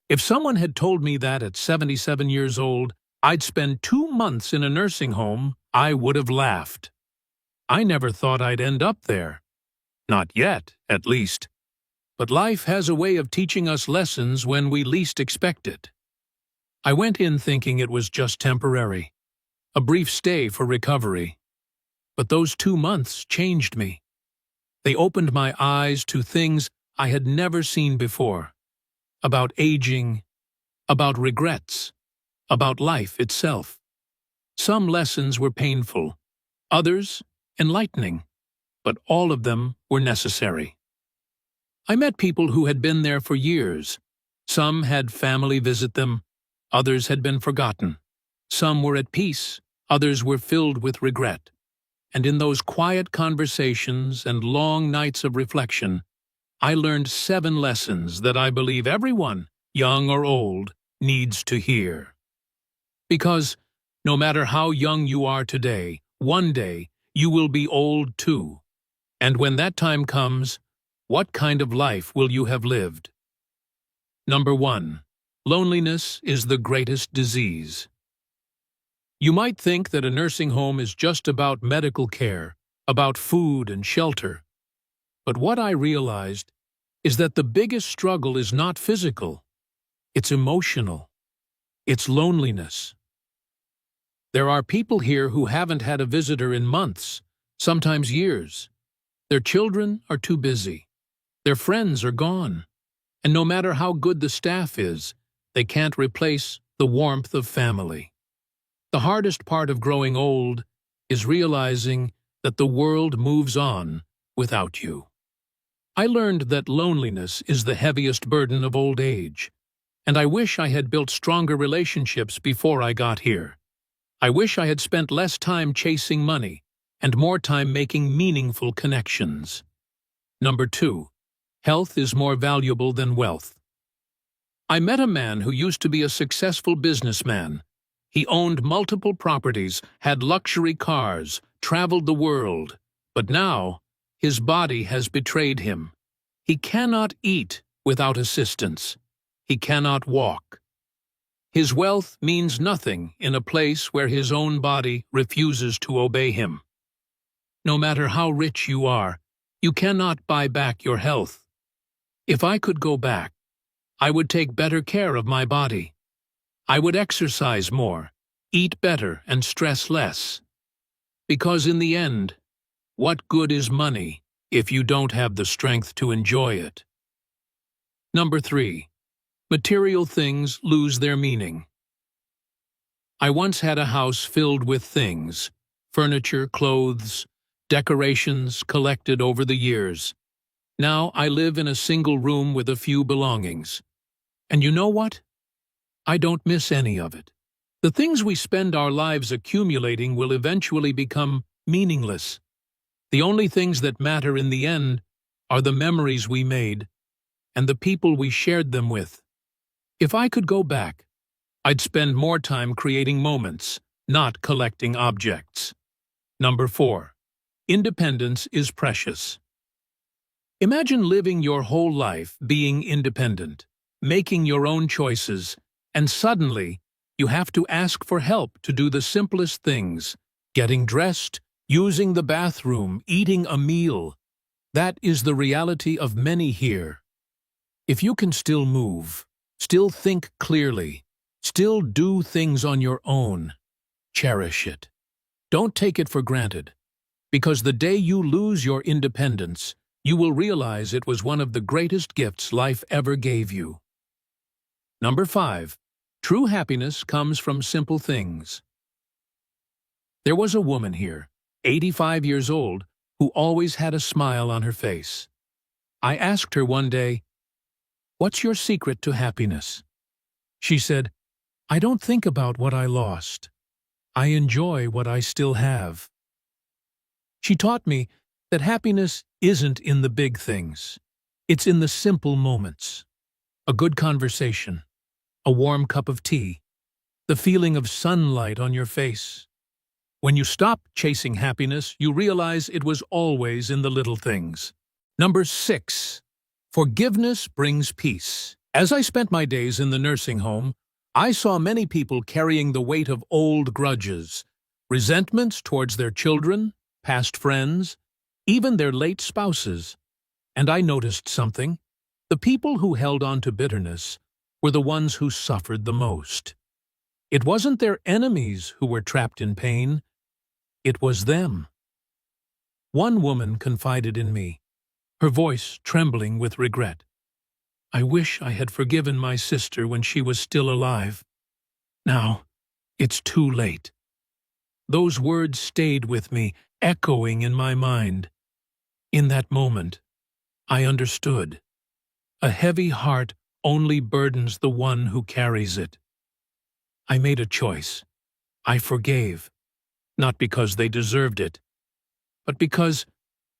If someone had told me that at 77 years old, I'd spend 2 months in a nursing home, I would have laughed. I never thought I'd end up there. Not yet, at least. But life has a way of teaching us lessons when we least expect it. I went in thinking it was just temporary, a brief stay for recovery. But those 2 months changed me. They opened my eyes to things I had never seen before. About aging, about regrets, about life itself. Some lessons were painful, others enlightening, but all of them were necessary. I met people who had been there for years. Some had family visit them, others had been forgotten. Some were at peace, others were filled with regret. And in those quiet conversations and long nights of reflection, I learned 7 lessons that I believe everyone, young or old, needs to hear. Because no matter how young you are today, one day you will be old too. And when that time comes, what kind of life will you have lived? Number 1. Loneliness is the greatest disease. You might think that a nursing home is just about medical care, about food and shelter. But what I realized is that the biggest struggle is not physical, it's emotional. It's loneliness. There are people here who haven't had a visitor in months, sometimes years. Their children are too busy. Their friends are gone. And no matter how good the staff is, they can't replace the warmth of family. The hardest part of growing old is realizing that the world moves on without you. I learned that loneliness is the heaviest burden of old age, and I wish I had built stronger relationships before I got here. I wish I had spent less time chasing money and more time making meaningful connections. Number 2. Health is more valuable than wealth. I met a man who used to be a successful businessman. He owned multiple properties, had luxury cars, traveled the world, but now his body has betrayed him. He cannot eat without assistance. He cannot walk. His wealth means nothing in a place where his own body refuses to obey him. No matter how rich you are, you cannot buy back your health. If I could go back, I would take better care of my body. I would exercise more, eat better, and stress less. Because in the end, what good is money if you don't have the strength to enjoy it? Number 3. Material things lose their meaning. I once had a house filled with things, furniture, clothes, decorations collected over the years. Now I live in a single room with a few belongings. And you know what? I don't miss any of it. The things we spend our lives accumulating will eventually become meaningless. The only things that matter in the end are the memories we made and the people we shared them with. If I could go back, I'd spend more time creating moments, not collecting objects. Number 4. Independence is precious. Imagine living your whole life being independent, making your own choices, and suddenly you have to ask for help to do the simplest things, getting dressed, using the bathroom, eating a meal. That is the reality of many here. If you can still move, still think clearly, still do things on your own, cherish it. Don't take it for granted, because the day you lose your independence, you will realize it was one of the greatest gifts life ever gave you. Number 5. True happiness comes from simple things. There was a woman here, 85 years old, who always had a smile on her face. I asked her one day, "What's your secret to happiness?" She said, "I don't think about what I lost. I enjoy what I still have." She taught me that happiness isn't in the big things. It's in the simple moments. A good conversation, a warm cup of tea, the feeling of sunlight on your face. When you stop chasing happiness, you realize it was always in the little things. Number 6. Forgiveness brings peace. As I spent my days in the nursing home, I saw many people carrying the weight of old grudges, resentments towards their children, past friends, even their late spouses. And I noticed something. The people who held on to bitterness were the ones who suffered the most. It wasn't their enemies who were trapped in pain. It was them. One woman confided in me, her voice trembling with regret. "I wish I had forgiven my sister when she was still alive. Now, it's too late." Those words stayed with me, echoing in my mind. In that moment, I understood. A heavy heart only burdens the one who carries it. I made a choice. I forgave, not because they deserved it, but because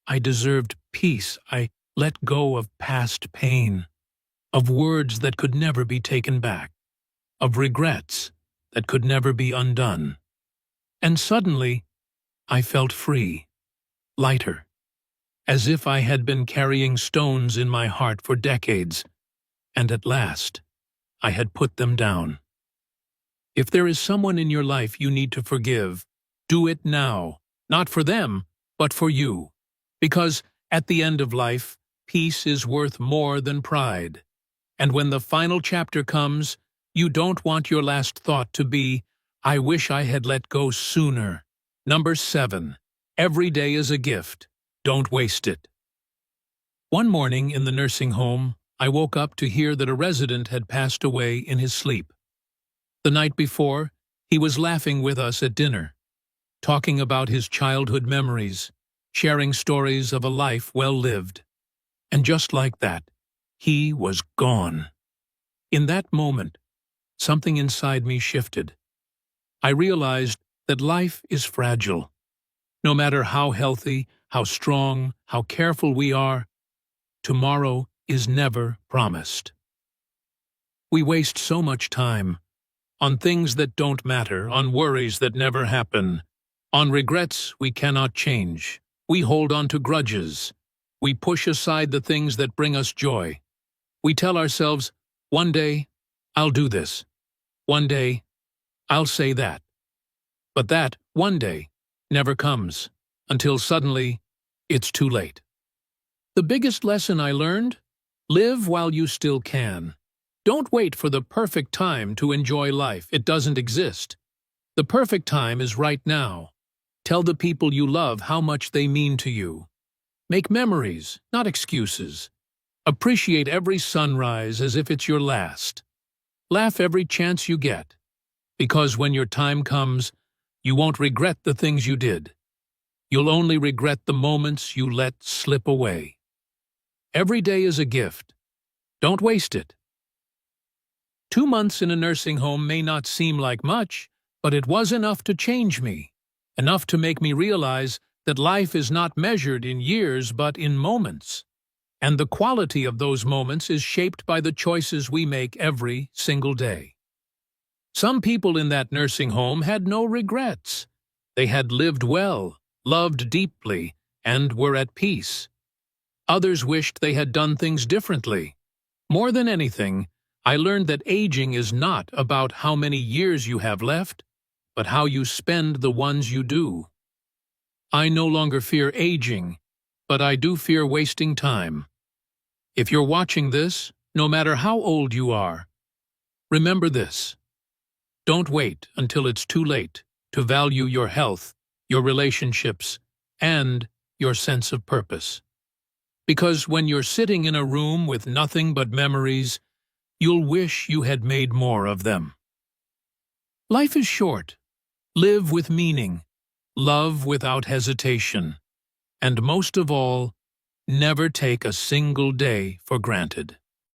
I deserved peace. I let go of past pain, of words that could never be taken back, of regrets that could never be undone. And suddenly, I felt free, lighter, as if I had been carrying stones in my heart for decades, and at last, I had put them down. If there is someone in your life you need to forgive, do it now, not for them, but for you. Because at the end of life, peace is worth more than pride. And when the final chapter comes, you don't want your last thought to be, "I wish I had let go sooner." Number 7. Every day is a gift. Don't waste it. One morning in the nursing home, I woke up to hear that a resident had passed away in his sleep. The night before, he was laughing with us at dinner, talking about his childhood memories, sharing stories of a life well lived. And just like that, he was gone. In that moment, something inside me shifted. I realized that life is fragile. No matter how healthy, how strong, how careful we are, tomorrow is never promised. We waste so much time on things that don't matter, on worries that never happen, on regrets we cannot change. We hold on to grudges. We push aside the things that bring us joy. We tell ourselves, "One day, I'll do this. One day, I'll say that." But that one day never comes, until suddenly, it's too late. The biggest lesson I learned? Live while you still can. Don't wait for the perfect time to enjoy life. It doesn't exist. The perfect time is right now. Tell the people you love how much they mean to you. Make memories, not excuses. Appreciate every sunrise as if it's your last. Laugh every chance you get, because when your time comes, you won't regret the things you did. You'll only regret the moments you let slip away. Every day is a gift. Don't waste it. 2 months in a nursing home may not seem like much, but it was enough to change me, enough to make me realize that life is not measured in years but in moments. And the quality of those moments is shaped by the choices we make every single day. Some people in that nursing home had no regrets. They had lived well, loved deeply, and were at peace. Others wished they had done things differently. More than anything, I learned that aging is not about how many years you have left, but how you spend the ones you do. I no longer fear aging, but I do fear wasting time. If you're watching this, no matter how old you are, remember this. Don't wait until it's too late to value your health, your relationships, and your sense of purpose. Because when you're sitting in a room with nothing but memories, you'll wish you had made more of them. Life is short. Live with meaning. Love without hesitation. And most of all, never take a single day for granted.